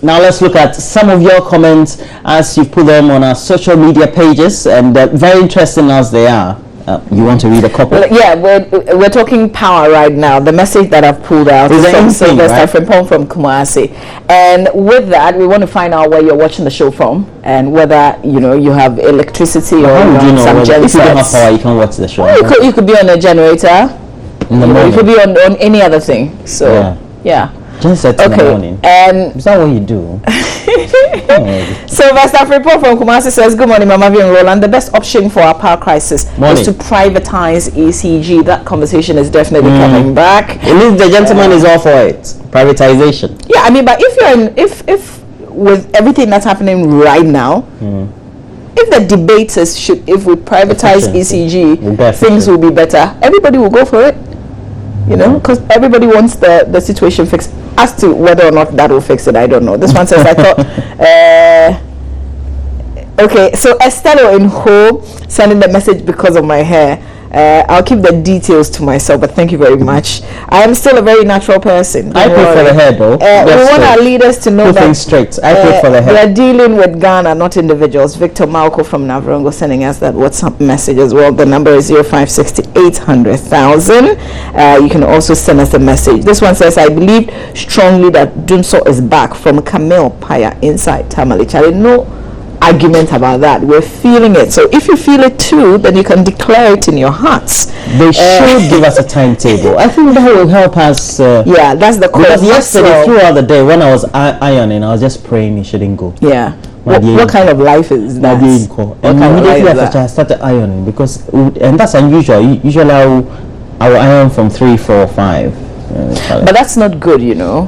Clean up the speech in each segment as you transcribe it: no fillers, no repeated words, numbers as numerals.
Now let's look at some of your comments as you put them on our social media pages, and very interesting as they are. You want to read a couple? Well, yeah, we're talking power right now. The message that I've pulled out is from Sylvester Frimpong from Kumasi, and with that, we want to find out where you're watching the show from and whether you have electricity or some gen if you don't have power, you can watch the show. Well, you could be on a generator. You could be on any other thing. So yeah. Genset in the morning. And is that what you do? Sylvester Frimpong from Kumasi says, "Good morning, Mama V and Roland. The best option for our power crisis is to privatize ECG. That conversation is definitely coming back. At least the gentleman is all for it. Privatization. Yeah, I mean, but if you're if with everything that's happening right now, if the debate is if we privatize ECG, things will be better. Everybody will go for it. Because everybody wants the situation fixed. As to whether or not that will fix it, I don't know. This one says, I thought, okay, so Estelle in Ho sending the message because of my hair. I'll keep the details to myself, but thank you very much. I am still a very natural person. I pray for the hair, though. We want our leaders to know that straight. I pray for the hair. We are dealing with Ghana, not individuals. Victor Malco from Navrongo sending us that WhatsApp message as well. The number is 0560-800,000. You can also send us a message. This one says, I believe strongly that Dumso is back from Camille Paya inside Tamale. Charlie, no argument about that. We're feeling it. So if you feel it too, then you can declare it in your hearts. They should give us a timetable. I think that will help us. Yeah, that's the cause. Because yesterday, throughout the day, when I was ironing, I was just praying it shouldn't go. Yeah. What kind of life is that? And immediately after I started ironing, and that's unusual. Usually I will iron from 3, 4, 5. But that's not good, I mean,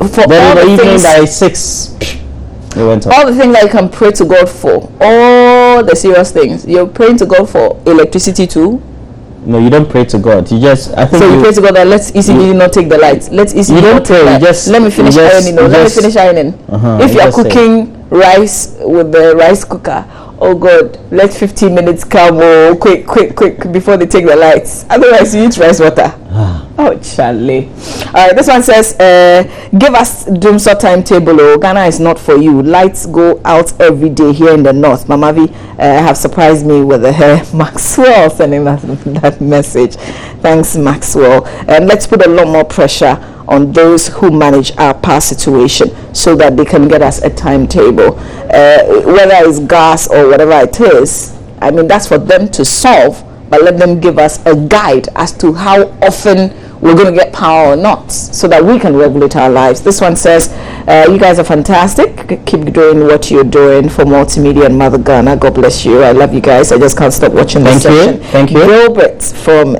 for then all the things by 6. All the things that you can pray to God for, all the serious things, you're praying to God for electricity too. No, you don't pray to God. You just, I think. So you pray to God that let's ECG not take the lights. Let's ECG not take the lights. Let me finish ironing. Let me finish ironing. If you're cooking rice with the rice cooker, oh God, let 15 minutes come. Oh, quick before they take the lights. Otherwise, you eat rice water. Oh, Charlie. All right, this one says, give us Dumso timetable. Oh, Ghana is not for you. Lights go out every day here in the north. Mama V have surprised me with the hair. Maxwell sending that message. Thanks, Maxwell. And let's put a lot more pressure on those who manage our power situation so that they can get us a timetable. Whether it's gas or whatever it is, I mean, that's for them to solve. But let them give us a guide as to how often we're going to get power or not, so that we can regulate our lives. This one says, you guys are fantastic. Keep doing what you're doing for Multimedia and Mother Ghana. God bless you. I love you guys. I just can't stop watching this session. Thank you. Gilbert from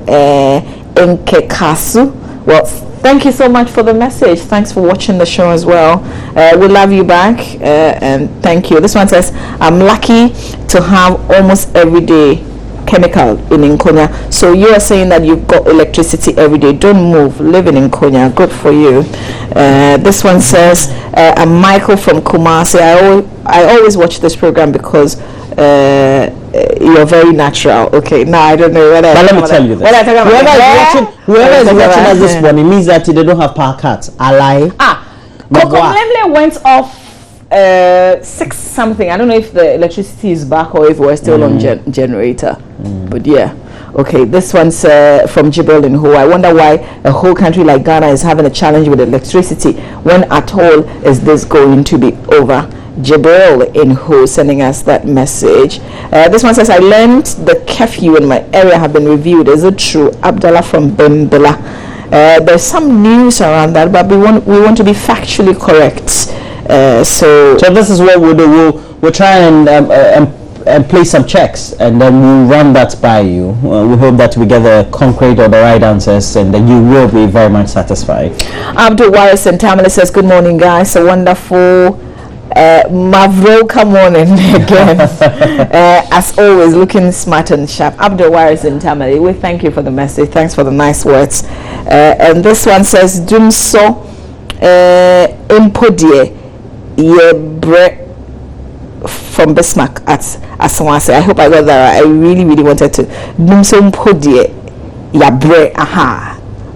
Nkekasu. Well, thank you so much for the message. Thanks for watching the show as well. We love you back, and thank you. This one says, I'm lucky to have almost every day chemical in Nkonya. So you are saying that you've got electricity every day. Don't move. Live in Nkonya. Good for you. This one says, I'm Michael from Kumasi. I always watch this program because you're very natural. Okay, now I don't know whether. But let me tell you this. Whoever is watching us this one, it means that they don't have power cuts. I lie. Coco Lemle went off 6 something. I don't know if the electricity is back or if we're still on generator. But yeah. Okay, this one's from Jibril in Ho. I wonder why a whole country like Ghana is having a challenge with electricity. When at all is this going to be over? Jibril in Ho sending us that message. This one says, I learned the curfew in my area have been reviewed. Is it true? Abdullah from Bembela. There's some news around that, but we want to be factually correct. So this is what we'll do. We'll try and place some checks, and then we'll run that by you. We hope that we get the concrete or the right answers, and then you will be very much satisfied. Abdul Waris and Tamale says, good morning, guys. A wonderful Mavro, come on in again. As always, looking smart and sharp. Abdul Waris and Tamale, we thank you for the message. Thanks for the nice words. And this one says, Dumso impodie ye bre from Bismarck at Aswase. I hope I got that right. I really wanted to. Dumso impodie ya bre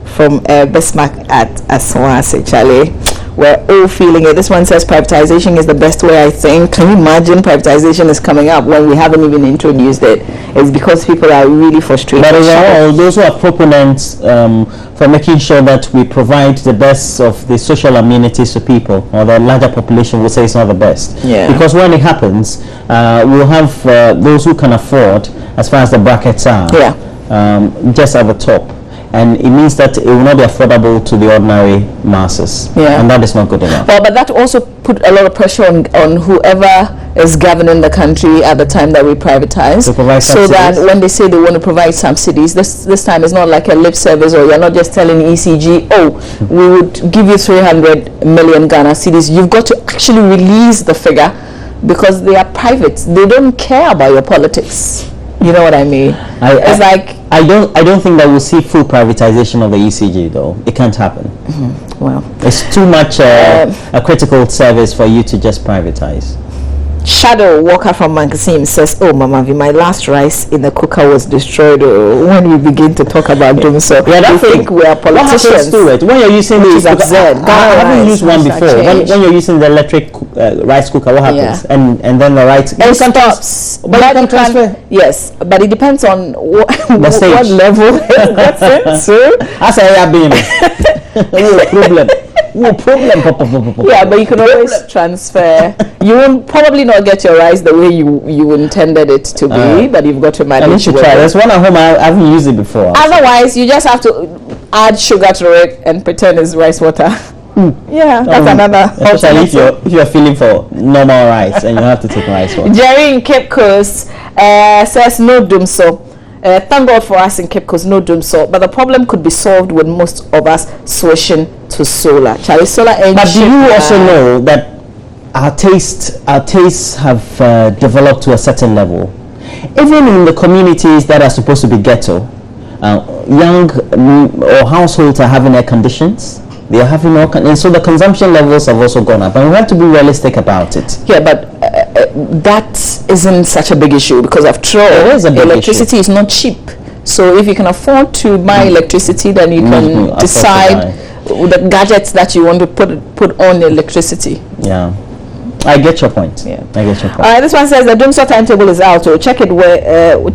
from Bismarck at Aswase. Charlie, we're all feeling it. This one says privatization is the best way, I think. Can you imagine privatization is coming up when we haven't even introduced it? It's because people are really frustrated. But overall, those who are proponents for making sure that we provide the best of the social amenities to people, or the larger population, will say it's not the best. Yeah. Because when it happens, we'll have those who can afford, as far as the brackets are, just at the top. And it means that it will not be affordable to the ordinary masses. Yeah. And that is not good enough. Well, but that also put a lot of pressure on whoever is governing the country at the time that we privatize. So that when they say they want to provide subsidies, this time it's not like a lip service, or you're not just telling ECG, oh, we would give you 300 million Ghana cedis. You've got to actually release the figure, because they are private. They don't care about your politics. You know what I mean? I don't think that we'll see full privatization of the ECG, though. It can't happen. Well, it's too much a critical service for you to just privatize. Shadow Walker from Mankasim says, oh, Mama V, my last rice in the cooker was destroyed. When we begin to talk about doing so, I think we are politicians. To it? When you're using the I haven't used one before. When you're using the electric rice cooker, what happens? And then the rice... It stops. But you can transfer. Yes, but it depends on what level it gets into. That's a problem. Yeah, but you can always transfer. You won't probably not get your rice the way you intended it to be, but you've got to manage. I need to try. There's one at home. I haven't used it before. Otherwise, you just have to add sugar to it and pretend it's rice water. Yeah, that's another. Especially if you're feeling for normal rice and you have to take rice water. Jerry in Cape Coast says no doom so. Thank God for us in Cape Coast, no doom so. But the problem could be solved with most of us switching to solar. Solar energy. But do you also know that our tastes have developed to a certain level? Even in the communities that are supposed to be ghetto, young or households are having air conditions. They are having all and so the consumption levels have also gone up, and we have to be realistic about it. Yeah, but that isn't such a big issue, because after all, electricity is not cheap. So if you can afford to buy electricity, then you can decide the gadgets that you want to put on electricity. Yeah, I get your point. Yeah, I get your point. This one says the Doomsday timetable is out. So check it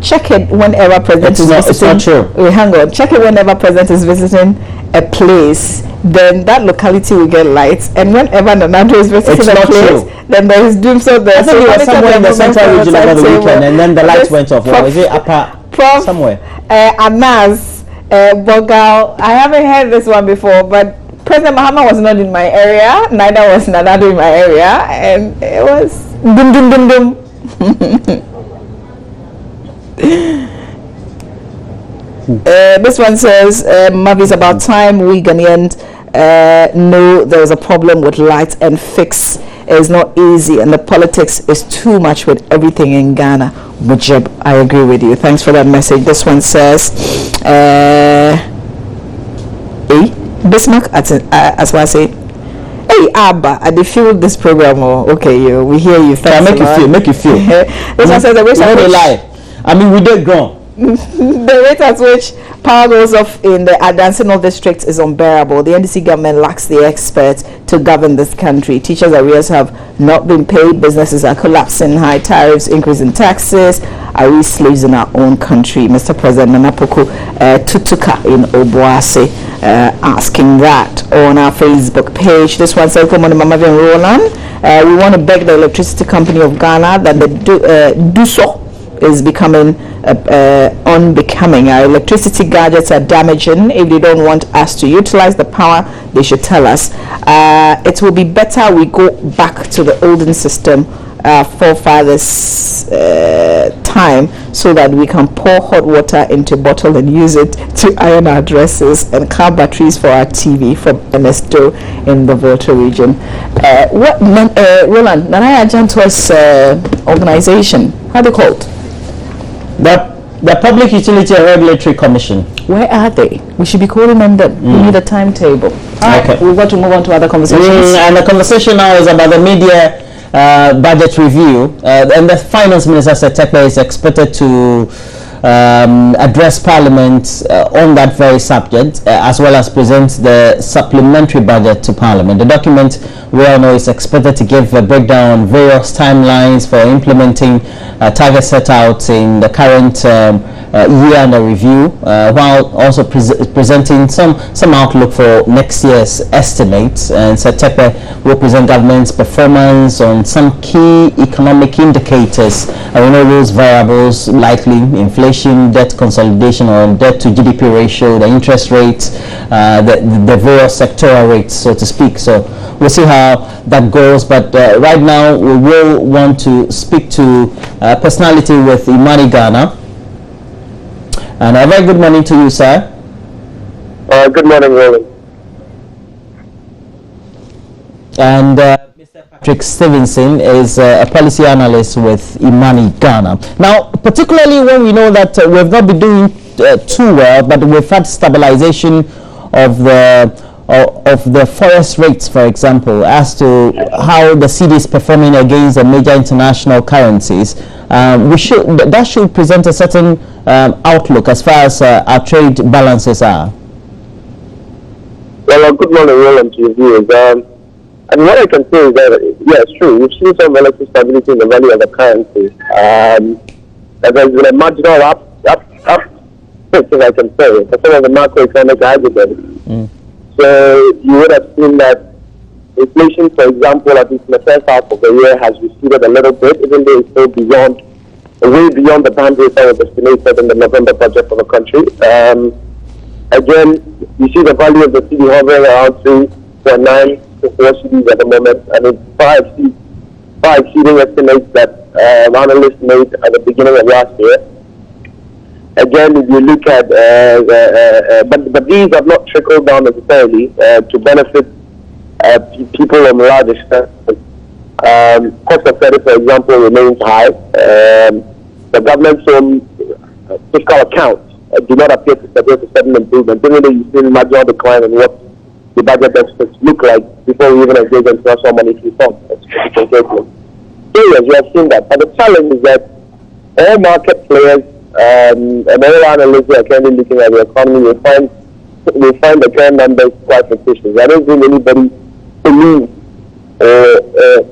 check it whenever president is visiting. It's not true. Hang on. Check it whenever president is visiting a place. Then that locality will get lights, and whenever Nanado is visiting a place, then there is Doomsday there. I think it was somewhere in the central region over the weekend, and then the lights went off. Or is it upper somewhere? Anas Bogal. I haven't heard this one before, but President Mahama was not in my area, neither was Nanado in my area, and it was dum dum dum dum. This one says, Mavi's about time we Ghanaians know there is a problem with lights, and fix is not easy, and the politics is too much with everything in Ghana. Mujib, I agree with you. Thanks for that message. This one says, Bismarck, as I say, hey Abba, I feel this program. Okay, we hear you. Make you feel. This one says the rate at which lie. I mean, we did grown. The rate at which power goes off in the Adansino district is unbearable. The NDC government lacks the experts to govern this country. Teachers' arrears have not been paid. Businesses are collapsing. High tariffs, increase in taxes. Are we slaves in our own country? Mr. President Nanapoku Tutuka in Obuasi asking that on our Facebook page. This one says, "Come on, Mama Vian Roland. We want to beg the Electricity Company of Ghana that the DUSO is becoming unbecoming. Our electricity gadgets are damaging. If they don't want us to utilize the power, they should tell us. It will be better we go back to the olden system, forefathers' time, so that we can pour hot water into bottle and use it to iron our dresses, and car batteries for our TV from Ernesto in the Volta region." Roland, Nanaya Janto's organization, how are they called? The Public Utility and Regulatory Commission. Where are they? We should be calling on them. We need a timetable. Okay. We've got to move on to other conversations. And the conversation now is about the media budget review. And the Finance Minister, Setekbe, is expected to address Parliament on that very subject, as well as present the supplementary budget to Parliament. The document, we all know, is expected to give a breakdown on various timelines for implementing targets set out in the current year under review, while also presenting some outlook for next year's estimates. And Setepe will present government's performance on some key economic indicators. And we know those variables, likely inflation, debt consolidation, or debt to GDP ratio, the interest rates, the various sectoral rates, so to speak. So we'll see how that goes. But right now, we will want to speak to a personality with Imani Ghana. And a very good morning to you, sir. Good morning, Roland. And Mr. Patrick Stevenson is a policy analyst with Imani Ghana. Now, particularly when we know that we've not been doing too well, but we've had stabilization of the forest rates, for example, as to how the cedi is performing against the major international currencies. That should present a certain outlook as far as our trade balances are. Well, good morning, Roland, to your viewers. And what I can say is that, yeah, it's true. We've seen some relative stability in the value of the currency. There's been a marginal up, if I can say, for some of the macroeconomic aggregates. So you would have seen that inflation, for example, at least in the first half of the year, has receded a little bit, even though it's still way beyond the bandwidth that was estimated in the November budget for the country. Again, you see the value of the cedi hovering around 3.9 to 4 cedis at the moment, and it's far exceeding estimates that analysts made at the beginning of last year. Again, if you look at, but these have not trickled down necessarily to benefit people on a large extent. Cost of credit, for example, remains high. The government's own fiscal accounts do not appear to suggest a sudden improvement, even though you see a marginal decline in what the budget deficits look like before we even engage in international monetary reform. So yes, you have seen that. But the challenge is that all market players and all analysts who are currently looking at the economy will find the current numbers quite fictitious. I don't think anybody believes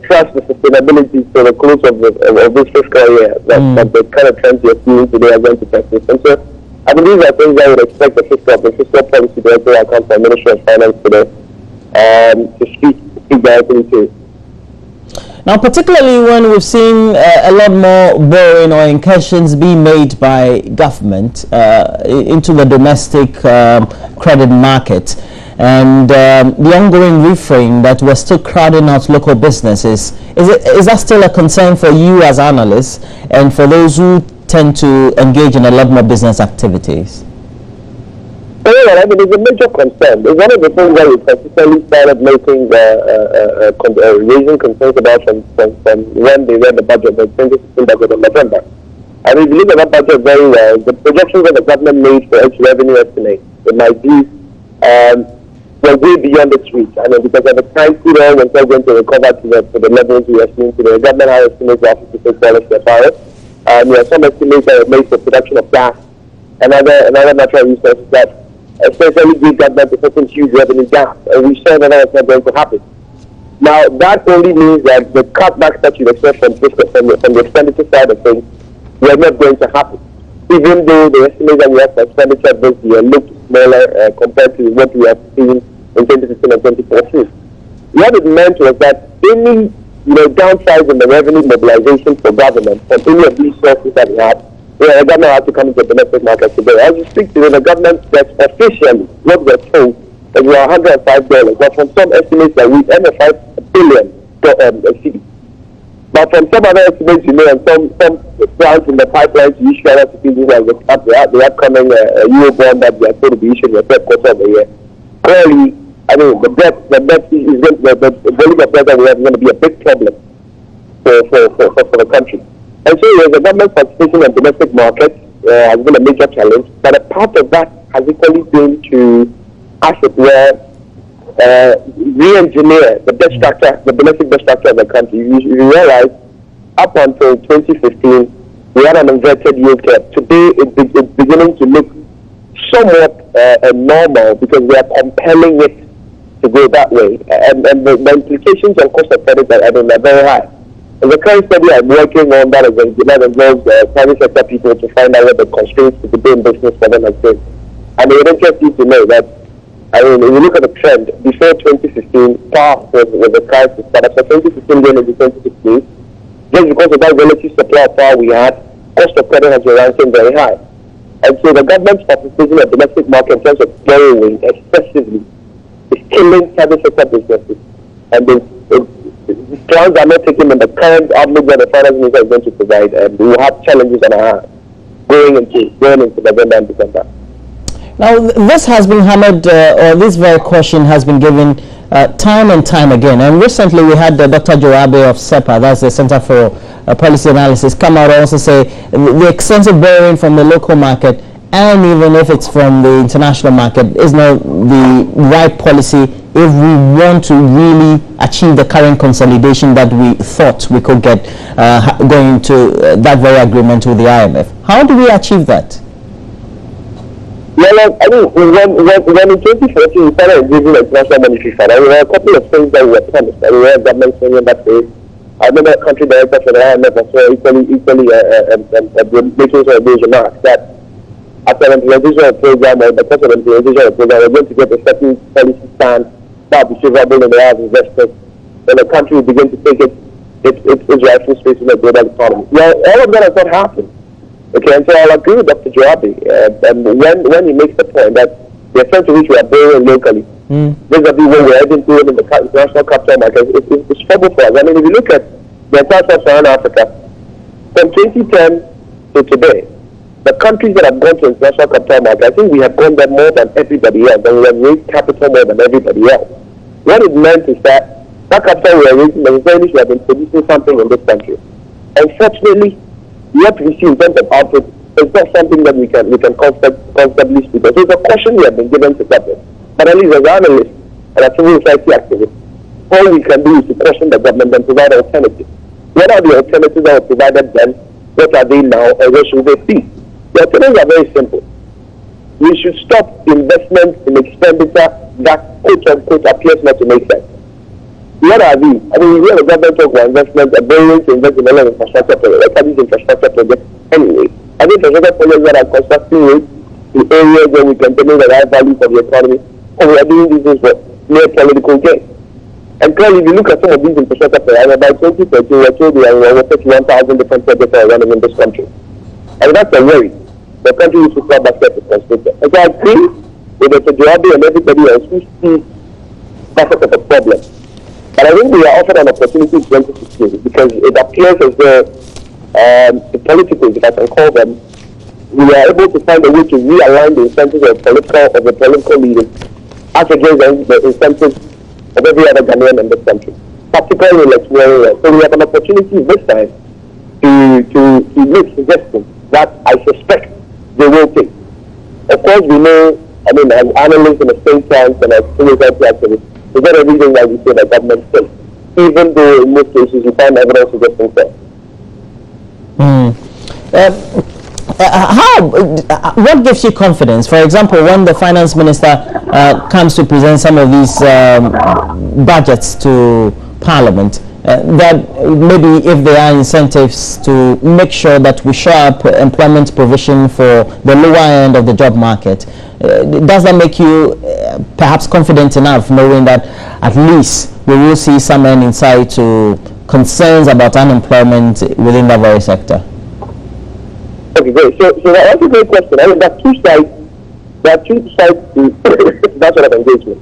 trust the sustainability to the close of this fiscal year that the kind of trends you're seeing today are going to persist. And so I believe these are things I would expect the fiscal policy director I come from Ministry of Finance today to speak directly to. Now, particularly when we've seen a lot more borrowing or incursions being made by government into the domestic credit market, and the ongoing refrain that we're still crowding out local businesses, is that still a concern for you as analysts and for those who tend to engage in a lot more business activities? Well, I mean, it's a major concern. It's one of the things that we consistently started making raising concerns about from when they read the budget, the 2016 budget in November. And if you look at that budget very well, the projections that the government made for its revenue estimate, it might be were way beyond its reach. I mean, because at the time, crude oil was not going to recover to the levels we are seeing today. The government had estimates of $56 per barrel. There are some estimates that were made for production of gas and other natural resources that essentially give government a certain huge revenue gap, and we saw that that's not going to happen. Now, that only means that the cutbacks that you expect from the expenditure side of things were not going to happen, even though the estimate that we have for expenditure this year looked smaller compared to what we have seen in 2015 and 2014. What it meant was that any downside in the revenue mobilization for government from any of these sources that we had, the government had to come into the domestic market today. As we speak today, the government says officially what we're told that we are $105, but from some estimates that we earn $5 billion cedi. But from some other estimates, and some plans in the pipeline to issue other securities like the upcoming Euro bond that we are going to be issued in the third quarter of the year. Clearly, I mean, the debt is going the volume of debt that we have is going to be a big problem for the country. And so the government participation in domestic markets has been a major challenge, but a part of that has equally been to, as it were, re-engineer the debt structure, the domestic debt structure of the country. You realize up until 2015, We had an inverted yield curve. Today, it's beginning to look somewhat normal because we are compelling it to go that way. And the implications on cost of credit are very high. And the current study I'm working on that involves private sector people to find out what the constraints to doing business for them has been. And it would interest you to know that, I mean, if you look at the trend, before 2015, power was the crisis, but after 2015 going into 2016, just because of that relative supply of power we had, cost of credit has been ranking very high. And so the government's participation in the domestic market in terms of borrowing excessively is killing private sector businesses. And the plans are not taken in the current outlook that the finance minister is going to provide, and we will have challenges on our hands going into November and December. Now, this has been hammered, or this very question has been given time and time again. And recently we had Dr. Joabe of CEPA, that's the Center for Policy Analysis, come out and also say the extensive borrowing from the local market, and even if it's from the international market, is not the right policy if we want to really achieve the current consolidation that we thought we could get going to that very agreement with the IMF. How do we achieve that? Well, I mean, when in 2014 we started engaging the International Monetary Fund, there were a couple of things that we were promised, and we were government saying in that phase. I remember a country director for the IMF as well, equally making some of those remarks that after the implementation of the program, or the course of the implementation of the program, we're going to get a certain policy stand that will be favorable in the eyes of investors, and the country will begin to take its rightful space in the global economy. Well, all of that has not happened. Okay, and so I'll agree with Dr. Joabe when he makes the point that the extent to which we are borrowing locally, vis-a-vis when we're heading to in the international capital market, it's trouble for us. I mean, if you look at the entire sub-Saharan Africa, from 2010 to today, the countries that have gone to international capital market, I think we have gone there more than everybody else, and we have raised capital more than everybody else. What it meant is that capital we are raising necessarily should have been producing something in this country. Unfortunately, what we see in terms of output is not something that we can constantly speak of. So it's a question we have been given to government. But at least as analysts and as civil society activists, all we can do is to question the government and provide alternatives. What are the alternatives that were provided then? What are they now, and where should they be? The alternatives are very simple. We should stop investment in expenditure that quote-unquote appears not to make sense. What are these? I mean, we hear the government talk about investment, borrowing to invest in all infrastructure projects. What are these infrastructure projects anyway? Are these infrastructure projects that are constructing it in areas where we can generate the right value for the economy, or we are doing these things for mere political gain? And clearly, if you look at some of these infrastructure projects, by 2030, we're told we are over 31,000 different projects that are running in this country. And that's a worry. The country is super basket is constricted. And so I agree with Dr. Joabe and everybody else who sees that sort of a problem. But I think we are offered an opportunity in 2016 because it appears as though the politicals, if I can call them, we are able to find a way to realign the incentives of the political leaders as against the incentives of every other Ghanaian in this country, particularly in electoral. So we have an opportunity this time to make suggestions that I suspect they will take. Of course, we know, I mean, as analysts in the same times and as civil society activists, there's not everything that we say that government says, even though in most cases we find evidence suggesting so. What gives you confidence? For example, when the finance minister comes to present some of these budgets to Parliament, that maybe if there are incentives to make sure that we show up employment provision for the lower end of the job market, does that make you perhaps confident enough knowing that at least we will see some end in sight to concerns about unemployment within that very sector? Okay, great. So that's a great question. I mean, there are two sides to that sort of engagement.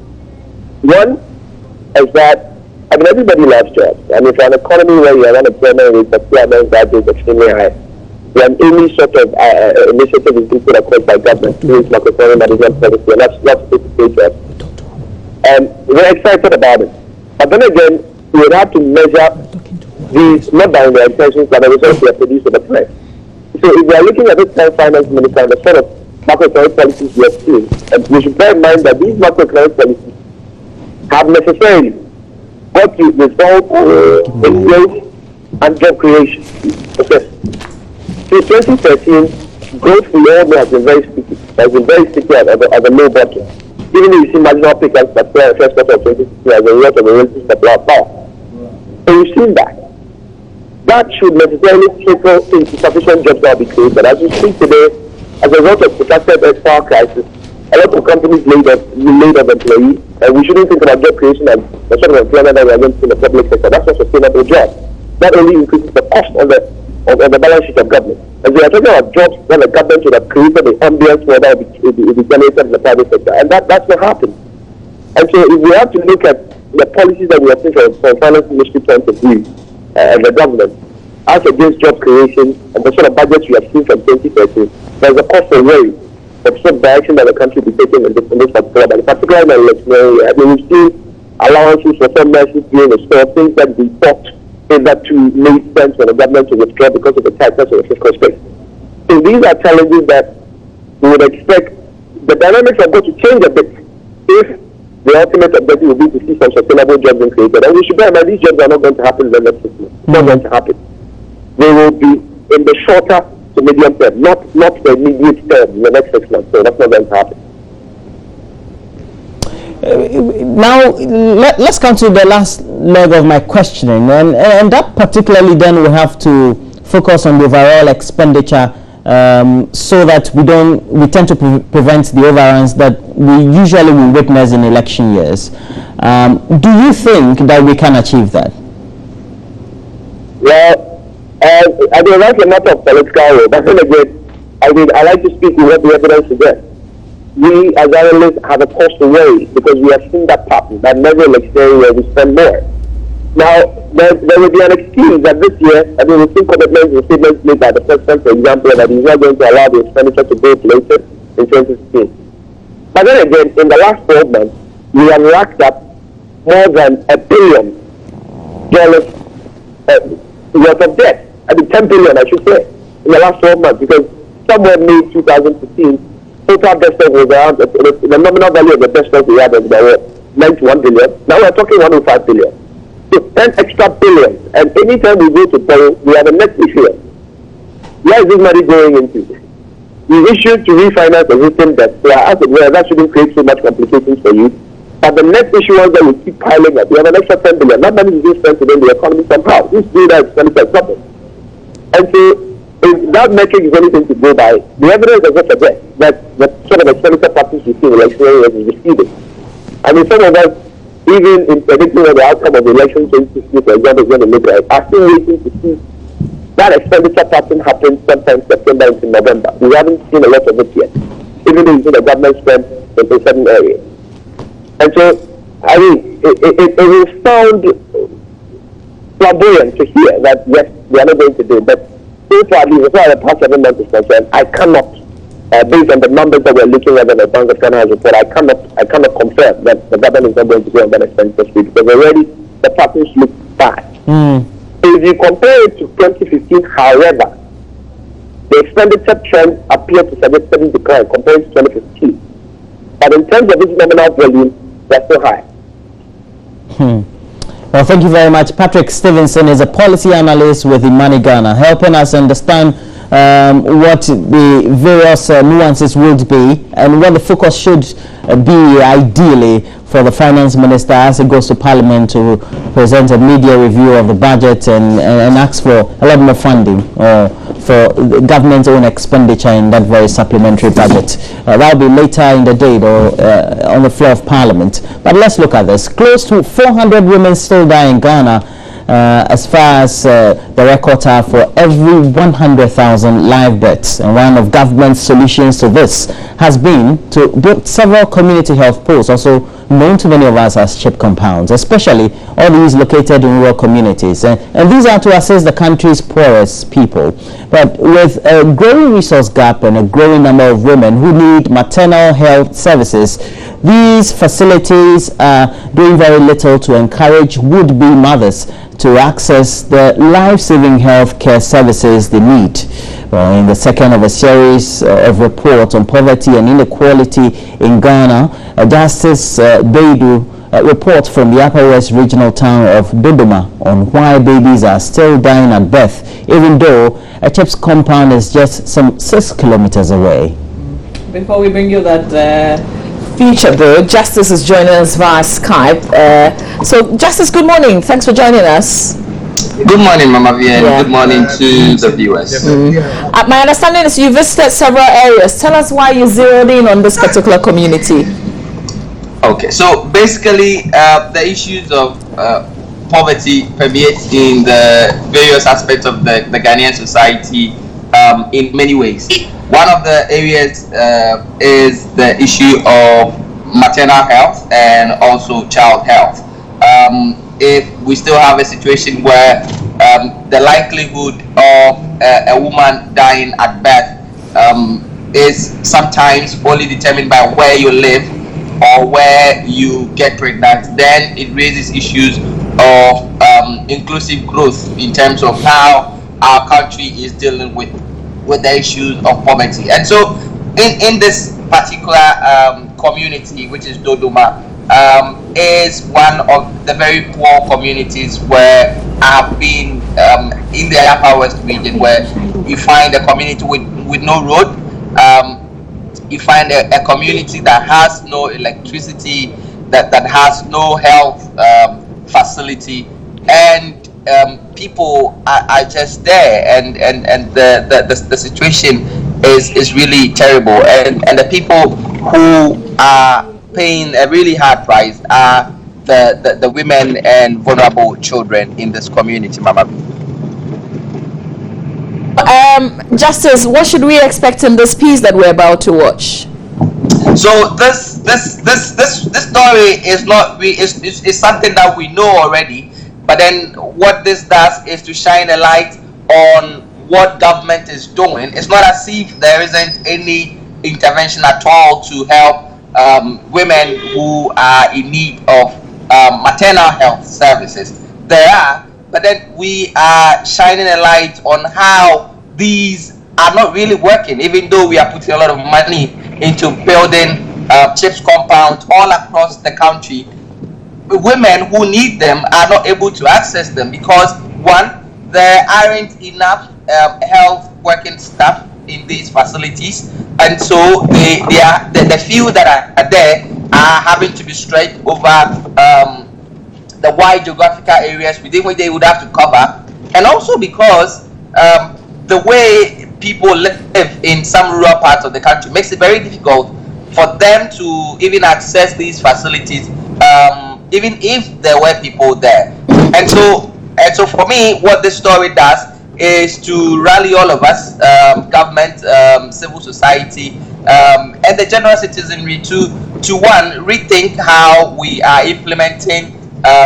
One is that, I mean, everybody loves jobs. I mean, for an economy where you have unemployment rate of 2% is extremely high, when any sort of initiative is being put across by government through its macroeconomic management policy, and that's to pay jobs. And we're excited about it. But then again, we would have to measure these not by their intentions, but the results they are produced over time. So if we are looking at this current finance minister and the sort of macroeconomic policies we have seen, and we should bear in mind that these macroeconomic policies have necessarily got to result in growth and job creation. Okay. Since 2013, growth we all know has been very sticky. Has been very sticky at a low budget. Even if you see marginal pickers that play first quarter of 2016 as a result of the relative supply of power. So you've seen that. That should necessarily trickle into sufficient jobs that will be created. As we speak today, as a result of protracted power crisis, a lot of companies laid off employees, and we shouldn't think about job creation as the sort of employment that we are going to see in the public sector. That's not sustainable job. That only increases the cost on the balance sheet of government. As we are talking about jobs that the government should have created the ambience where that will be generated in the private sector, and that's not happening. And so if we have to look at the policies that we are seeing from finance ministry point of view, and the government, as against job creation and the sort of budgets we have seen from 2013, there's a cause for worry of some direction that the country will be taking in this particular, but particularly in the election area. I mean, we've seen allowances for some nurses being restored, things that we thought that made sense for the government to withdraw because of the tightness of the fiscal space. So these are challenges that we would expect the dynamics are going to change a bit if the ultimate objective will be to see some sustainable jobs being created. And we should bear in mind these jobs are not going to happen in the next 6 months. It's not going to happen. They will be in the shorter to medium term, not the immediate term in the next 6 months. So that's not going to happen. Now let's come to the last leg of my questioning, and that particularly then we have to focus on the overall expenditure, so that we tend to prevent the overruns that we usually will witness in election years. Do you think that we can achieve that? Well, I mean, that's a matter of political will. But then again, I like to speak with what the evidence suggests. We as analysts have a cause to worry because we have seen that pattern, that never election where we spend more. Now, there will be an excuse that this year, I mean, we've seen commitments and statements made by the president, for example, that he's not going to allow the expenditure to go later in 2016. But then again, in the last 12 months, we have racked up more than $1 billion worth of debt. I mean, 10 billion, I should say, in the last 12 months, because somewhere May 2015, total debt stock was around, the nominal value of the debt stock we had was about 91 billion. Now we're talking 105 billion. So 10 extra billions. And anytime we go to borrow, we have a net issue. Where is this money going into? We issued to refinance existing debt. So I asked well, that shouldn't create so much complications for you. But the net issuance that will keep piling up, we have an extra 10 billion. That money is being spent within the economy somehow. Who's doing that expenditure is nothing. And so if that metric is anything to go by, the evidence does not suggest that the sort of expenditure practice we see in election areas is receding. I mean, some of us, even in predicting what the outcome of the election 2016, for example, is going to look like, are still waiting to see that expenditure pattern happen sometime September into November. We haven't seen a lot of it yet, even though you see the government spend in certain areas. And so, I mean, it will sound flamboyant to hear that, yes, we are not going to do it, but so far, at least as far as the past 7 months is concerned, I cannot, based on the numbers that we're looking at in the Bank of Canada's report, I cannot confirm that the government is not going to go on that expenditure speed because already the patterns look bad. If you compare it to 2015, however, the expenditure trend appears to suggest steady decline compared to 2015. But in terms of its nominal volume, they're still high. Well, thank you very much. Patrick Stevenson is a policy analyst with Imani Ghana, helping us understand what the various nuances would be and what the focus should be ideally for the finance minister as it goes to parliament to present a media review of the budget and ask for a lot more funding for the government's own expenditure in that very supplementary budget. That will be later in the day though, on the floor of parliament. But let's look at this. Close to 400 women still die in Ghana as far as the records are for every 100,000 live deaths. And one of government's solutions to this has been to build several community health posts, also known to many of us as CHIP compounds, especially all these located in rural communities. And these are to assist the country's poorest people. But with a growing resource gap and a growing number of women who need maternal health services, these facilities are doing very little to encourage would-be mothers to access the life-saving health care services they need. Well, in the second of a series of reports on poverty and inequality in Ghana, Justice Beidu report from the Upper West regional town of Dodoma on why babies are still dying at birth, even though a CHIPS compound is just some 6 kilometers away. Before we bring you that feature, though, Justice is joining us via Skype. So, Justice, good morning. Thanks for joining us. Good morning, Mama V, and good morning to the viewers. My understanding is you visited several areas. Tell us why you zeroed in on this particular community. Okay, so basically, the issues of poverty permeate in the various aspects of the Ghanaian society in many ways. One of the areas is the issue of maternal health and also child health. If we still have a situation where the likelihood of a woman dying at birth is sometimes only determined by where you live or where you get pregnant, then it raises issues of inclusive growth in terms of how our country is dealing with the issues of poverty. And so in this particular community, which is Dodoma, is one of the very poor communities where I've been in the Upper West region, where you find a community with no road, you find a community that has no electricity, that has no health facility, and people are just there, and the situation is really terrible, and the people who are paying a really hard price are the women and vulnerable children in this community, Mama. Justice, what should we expect in this piece that we're about to watch? So this story is something that we know already, but then what this does is to shine a light on what government is doing. It's not as if there isn't any intervention at all to help women who are in need of maternal health services. There are, but then we are shining a light on how these are not really working, even though we are putting a lot of money into building CHIPS compounds all across the country. Women who need them are not able to access them because, one, there aren't enough health working staff in these facilities, and so the few that are there are having to be stretched over the wide geographical areas within which they would have to cover, and also because the way people live in some rural parts of the country makes it very difficult for them to even access these facilities, even if there were people there. And so for me, what this story does is to rally all of us, government, civil society, and the general citizenry to one, rethink how we are implementing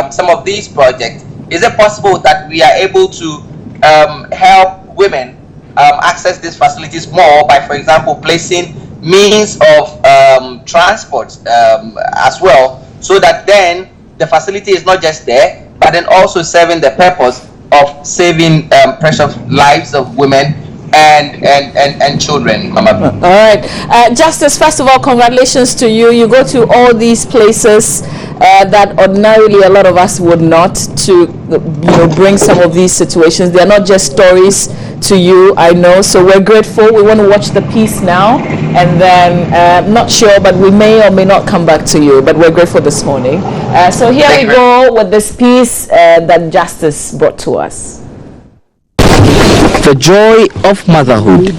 some of these projects. Is it possible that we are able to help women access these facilities more by, for example, placing means of transport as well, so that then the facility is not just there, but then also serving the purpose of saving precious lives of women and children, Mama. All right, Justice, first of all, congratulations to you. You go to all these places that ordinarily a lot of us would not, to bring some of these situations. They are not just stories to you, I know, so we're grateful. We want to watch the piece now, and then not sure, but we may or may not come back to you, but we're grateful this morning. So here we go with this piece that Justice brought to us. The joy of motherhood.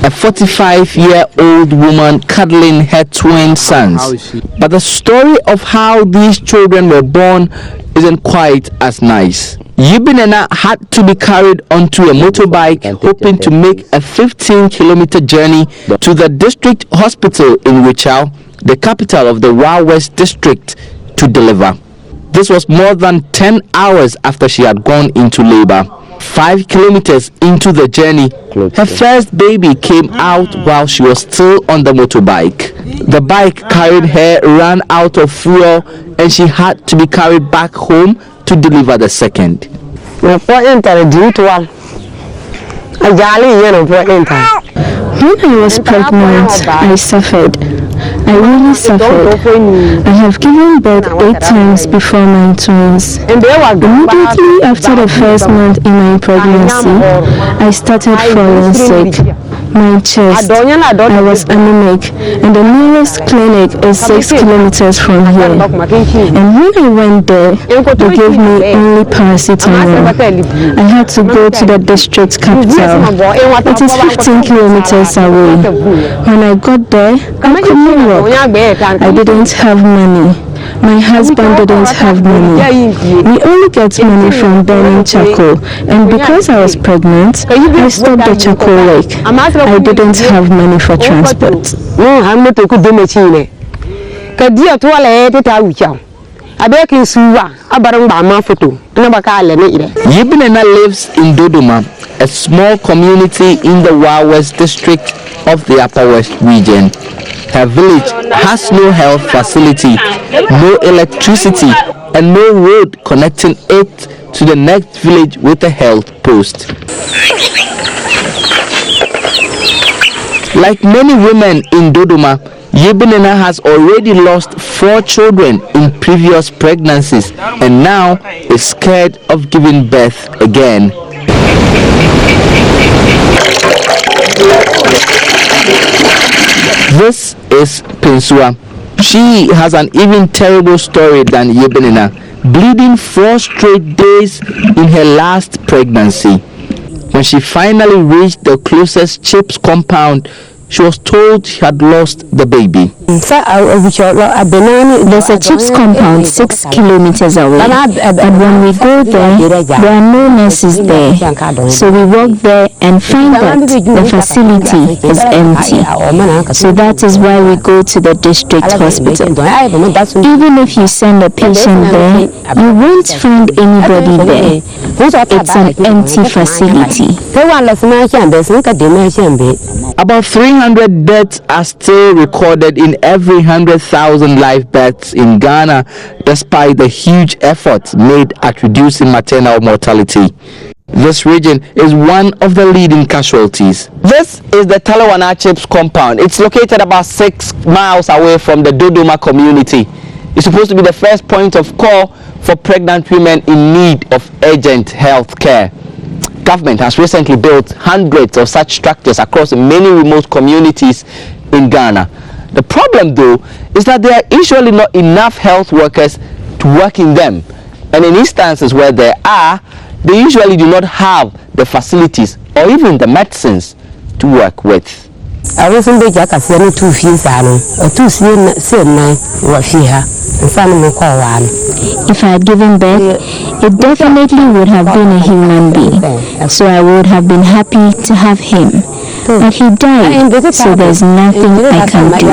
A 45-year-old woman cuddling her twin sons. But the story of how these children were born isn't quite as nice. Yibinena had to be carried onto a motorbike, hoping to make a 15-kilometer journey to the district hospital in Wichau, the capital of the Wa West district, to deliver. This was more than 10 hours after she had gone into labor. 5 kilometers into the journey, her first baby came out while she was still on the motorbike. The bike carried her, ran out of fuel, and she had to be carried back home to deliver the second. When I was pregnant, I suffered. I really suffered. I have given birth 8 times before my twins. Immediately after the first month in my pregnancy, I started falling sick. My chest, I was anemic, and the nearest clinic is 6 kilometers from here. And when I went there, they gave me only paracetamol. I had to go to the district capital. It is 15 kilometers away. When I got there, I couldn't walk. I didn't have money. My husband didn't have money. We only get money from burning charcoal, and because I was pregnant, I stopped the charcoal work. I didn't have money for transport. Yibinena lives in Dodoma, a small community in the West district of the Upper West region. Her village has no health facility, no electricity, and no road connecting it to the next village with a health post. Like many women in Dodoma, Yibinena has already lost 4 children in previous pregnancies and now is scared of giving birth again. This is Pensua. She has an even terrible story than Yibinena, bleeding 4 straight days in her last pregnancy. When she finally reached the closest CHIPS compound, she was told she had lost the baby. There's a CHIPS compound 6 kilometers away, and when we go there, there are no nurses there. So we walk there and find that the facility is empty. So that is why we go to the district hospital. Even if you send a patient there, you won't find anybody there. It's an empty facility. About 300 deaths are still recorded in every 100,000 live births in Ghana, despite the huge efforts made at reducing maternal mortality. This region is one of the leading casualties. This is the Talawana CHIPS compound. It's located about 6 miles away from the Dodoma community. It's supposed to be the first point of call for pregnant women in need of urgent health care. Government has recently built hundreds of such structures across many remote communities in Ghana. The problem, though, is that there are usually not enough health workers to work in them. And in instances where there are, they usually do not have the facilities or even the medicines to work with. If I had given birth, it definitely would have been a human being, so I would have been happy to have him. But he died, so there's nothing I can do.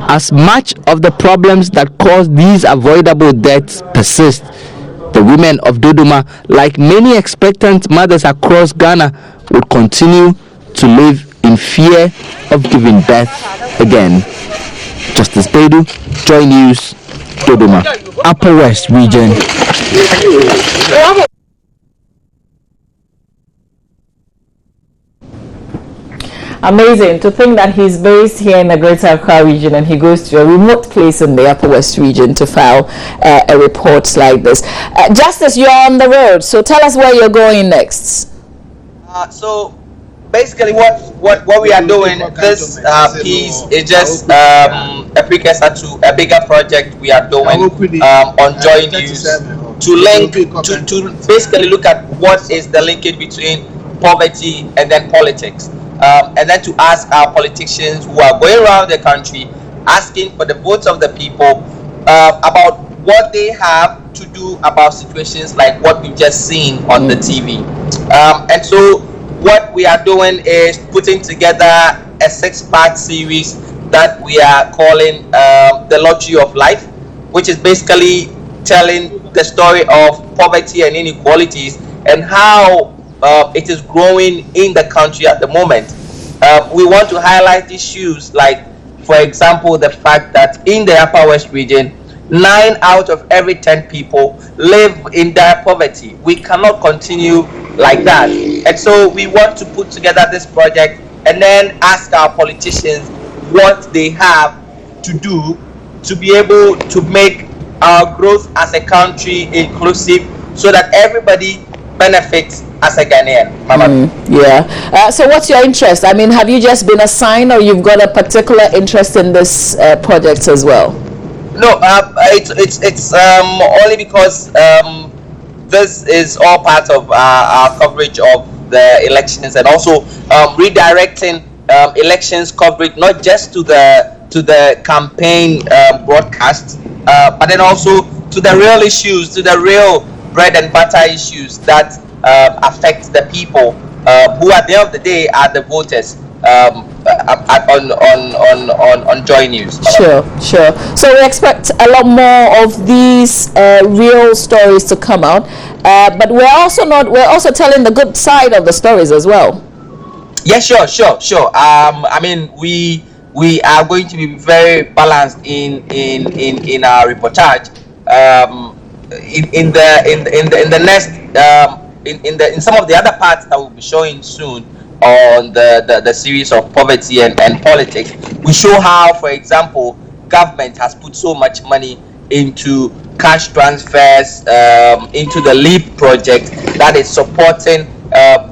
As much of the problems that cause these avoidable deaths persist, the women of Dodoma, like many expectant mothers across Ghana, would continue to live in fear of giving birth again. Justice Bedu, Joy News, Dodoma, Upper West Region. Amazing to think that he's based here in the Greater Accra region and he goes to a remote place in the Upper West region to file a report like this. Justice, you're on the road, so tell us where you're going next. So basically what we are doing, this piece is just a precursor to a bigger project we are doing on Joy News to link to basically look at what is the linkage between poverty and then politics. And then to ask our politicians who are going around the country asking for the votes of the people about what they have to do about situations like what we've just seen on the TV. And so what we are doing is putting together a 6-part series that we are calling The Lottery of Life, which is basically telling the story of poverty and inequalities and how it is growing in the country at the moment. We want to highlight issues like, for example, the fact that in the Upper West region, 9 out of every 10 people live in dire poverty. We cannot continue like that. And so we want to put together this project and then ask our politicians what they have to do to be able to make our growth as a country inclusive so that everybody benefits as a Ghanaian. So what's your interest? I mean, have you just been assigned or you've got a particular interest in this project as well? No, it's only because this is all part of our coverage of the elections and also redirecting elections coverage not just to the campaign broadcast, but then also to the real issues, to the real bread and butter issues that affect the people who at the end of the day are the voters. On Joy News. Sure. So we expect a lot more of these real stories to come out, but we're also telling the good side of the stories as well. Yes, sure. I mean, we are going to be very balanced in our reportage. In the next in some of the other parts that we'll be showing soon on the series of poverty and politics, we show how, for example, government has put so much money into cash transfers, into the LEAP project that is supporting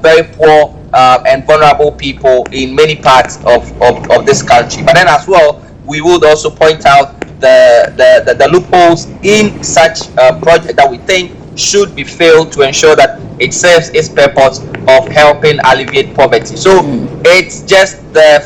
very poor and vulnerable people in many parts of this country. But then as well, we would also point out the loopholes in such a project that we think should be filled to ensure that it serves its purpose of helping alleviate poverty. So it's just the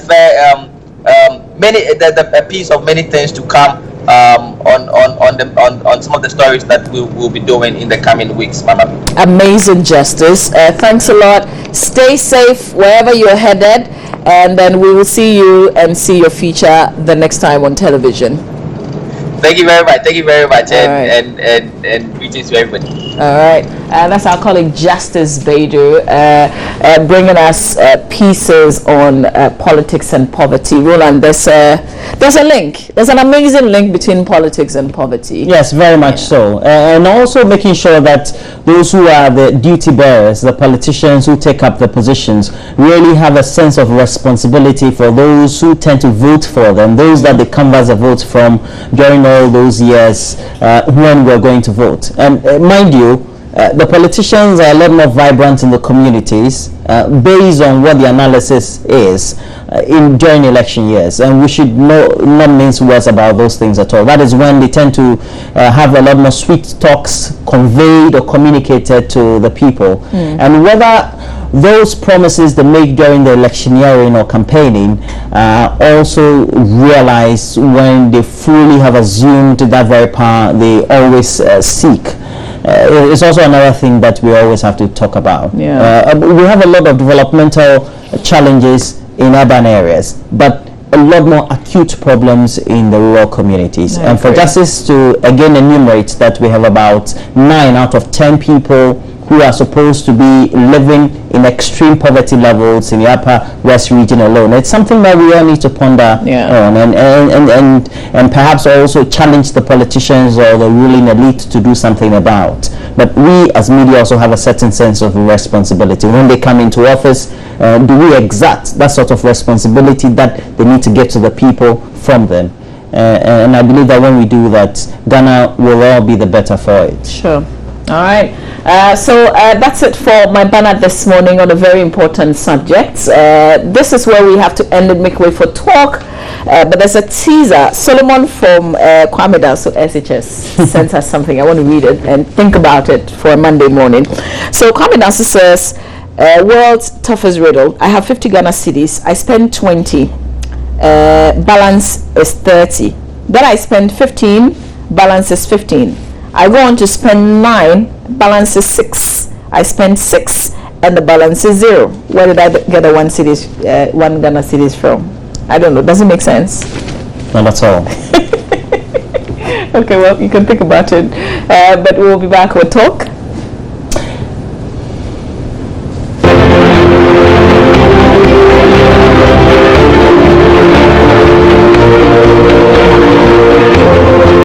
a piece of many things to come on some of the stories that we'll be doing in the coming weeks, Mama. Amazing, Justice. Thanks a lot. Stay safe wherever you're headed, and then we will see you and see your feature the next time on television. Thank you very much, and greetings to everybody. All right, that's our colleague Justice Baidu, bringing us pieces on politics and poverty. Roland, there's a link. There's an amazing link between politics and poverty. Yes, very much so, and also making sure that those who are the duty bearers, the politicians who take up the positions, really have a sense of responsibility for those who tend to vote for them, those that they canvass a vote from during all those years when we're going to vote. And mind you, the politicians are a lot more vibrant in the communities based on what the analysis is during election years, and we should not mince words about those things at all. That is when they tend to have a lot more sweet talks conveyed or communicated to the people, and whether those promises they make during the electioneering or campaigning also realize when they fully have assumed that very power they always seek. It's also another thing that we always have to talk about. We have a lot of developmental challenges in urban areas, but a lot more acute problems in the rural communities. And for Justice to again enumerate that we have about 9 out of 10 people who are supposed to be living in extreme poverty levels in the Upper West region alone. It's something that we all need to ponder on, and perhaps also challenge the politicians or the ruling elite to do something about. But we as media also have a certain sense of responsibility. When they come into office, do we exact that sort of responsibility that they need to get to the people from them? And I believe that when we do that, Ghana will all be the better for it. Sure. All right. So that's it for my banner this morning on a very important subject. This is where we have to end and make way for talk. But there's a teaser. Solomon from Kwame Danso SHS sent us something. I want to read it and think about it for a Monday morning. So Kwame Danso says, world's toughest riddle. I have 50 Ghana cedis. I spend 20. Balance is 30. Then I spend 15. Balance is 15. I go on to spend 9, balance is 6. I spend 6, and the balance is 0. Where did I get the 1 Ghana cedis from? I don't know. Does it make sense? Not at all. Okay, well, you can think about it. But we will be back with talk.